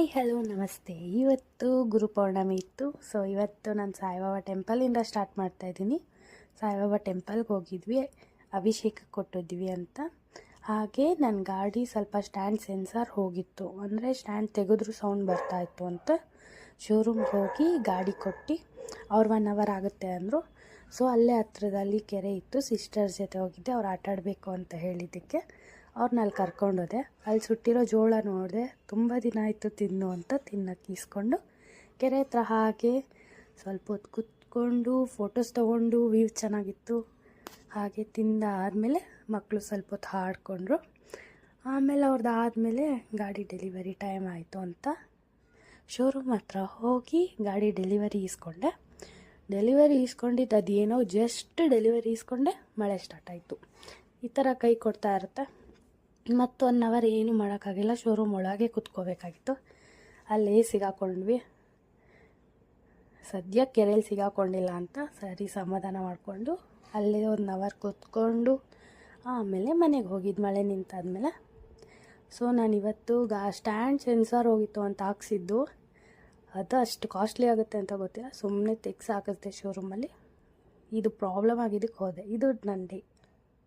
Hi hello ನಮಸ್ತೆ. ಇವತ್ತು ಗುರುಪೌರ್ಣಮಿ ಇತ್ತು. ಸೊ ಇವತ್ತು ನಾನು ಸಾಯಿಬಾಬಾ ಟೆಂಪಲಿಂದ ಸ್ಟಾರ್ಟ್ ಮಾಡ್ತಾಯಿದ್ದೀನಿ. ಸಾಯಿಬಾಬಾ ಟೆಂಪಲ್ಗೆ ಹೋಗಿದ್ವಿ, ಅಭಿಷೇಕ ಕೊಟ್ಟಿದ್ವಿ ಅಂತ. ಹಾಗೆ ನನ್ನ ಗಾಡಿ ಸ್ವಲ್ಪ ಸ್ಟ್ಯಾಂಡ್ ಸೆನ್ಸಾರ್ ಹೋಗಿತ್ತು, ಅಂದರೆ ಸ್ಟ್ಯಾಂಡ್ ತೆಗೆದ್ರೂ ಸೌಂಡ್ ಬರ್ತಾಯಿತ್ತು ಅಂತ ಶೋರೂಮ್ಗೆ ಹೋಗಿ ಗಾಡಿ ಕೊಟ್ಟು ಅವ್ರು 1 ಅವರ್ ಆಗುತ್ತೆ ಅಂದರು. ಸೊ ಅಲ್ಲೇ ಹತ್ರದಲ್ಲಿ ಕೆರೆ ಇತ್ತು, ಸಿಸ್ಟರ್ಸ್ ಜೊತೆ ಹೋಗಿದ್ದೆ. ಅವ್ರು ಆಟಾಡಬೇಕು ಅಂತ ಹೇಳಿದ್ದಕ್ಕೆ ಅವ್ರನ್ನ ಅಲ್ಲಿ ಕರ್ಕೊಂಡೋದೆ. ಅಲ್ಲಿ ಸುಟ್ಟಿರೋ ಜೋಳ ನೋಡಿದೆ, ತುಂಬ ದಿನ ಆಯಿತು ತಿನ್ನು ಅಂತ ತಿನ್ನೋಕ್ಕೆ ಇಸ್ಕೊಂಡು ಕೆರೆ ಹತ್ರ ಹಾಗೆ ಸ್ವಲ್ಪ ಹೊತ್ತು ಕೂತ್ಕೊಂಡು ಫೋಟೋಸ್ ತೊಗೊಂಡು ವ್ಯೂ ಚೆನ್ನಾಗಿತ್ತು. ಹಾಗೆ ತಿಂದ ಆದಮೇಲೆ ಮಕ್ಕಳು ಸ್ವಲ್ಪ ಹೊತ್ತು ಹಾಡಿಕೊಂಡ್ರು. ಆಮೇಲೆ ಅವ್ರದ್ದು ಆದಮೇಲೆ ಗಾಡಿ ಡೆಲಿವರಿ ಟೈಮ್ ಆಯಿತು ಅಂತ ಶೋರೂಮ್ ಹತ್ರ ಹೋಗಿ ಗಾಡಿ ಡೆಲಿವರಿ ಇಸ್ಕೊಂಡಿದ್ದು ಅದೇನೋ ಜಸ್ಟ್ ಡೆಲಿವರಿ ಇಸ್ಕೊಂಡೆ ಮಳೆ ಸ್ಟಾರ್ಟ್ ಆಯಿತು. ಈ ಥರ ಕೈ ಕೊಡ್ತಾ ಇರುತ್ತೆ. ಮತ್ತು 1 ಅವರ್ ಏನೂ ಮಾಡೋಕ್ಕಾಗಿಲ್ಲ, ಶೋರೂಮ್ ಒಳಗೆ ಕೂತ್ಕೋಬೇಕಾಗಿತ್ತು. ಅಲ್ಲೇ ಸಿಗಾಕೊಂಡ್ವಿ. ಸದ್ಯಕ್ಕೆ ಕೆರೆಯಲ್ಲಿ ಸಿಗಾಕೊಂಡಿಲ್ಲ ಅಂತ ಸರಿ ಸಮಾಧಾನ ಮಾಡಿಕೊಂಡು ಅಲ್ಲೇ 1 ಅವರ್ ಕೂತ್ಕೊಂಡು ಆಮೇಲೆ ಮನೆಗೆ ಹೋಗಿದ್ದು ಮಳೆ ನಿಂತಾದ್ಮೇಲೆ. ಸೊ ನಾನಿವತ್ತು ಸ್ಟ್ಯಾಂಡ್ ಸೆನ್ಸಾರ್ ಹೋಗಿತ್ತು ಅಂತ ಹಾಕ್ಸಿದ್ದು, ಅದು ಅಷ್ಟು ಕಾಸ್ಟ್ಲಿ ಆಗುತ್ತೆ ಅಂತ ಗೊತ್ತಿಲ್ಲ, ಸುಮ್ಮನೆ ತೆಗ್ಸಿ ಹಾಕಿಸ್ದೆ ಶೋರೂಮಲ್ಲಿ. ಇದು ಪ್ರಾಬ್ಲಮ್ ಆಗಿದ್ದಕ್ಕೆ ಹೋದೆ. ಇದು ನನ್ನ ಡೇ.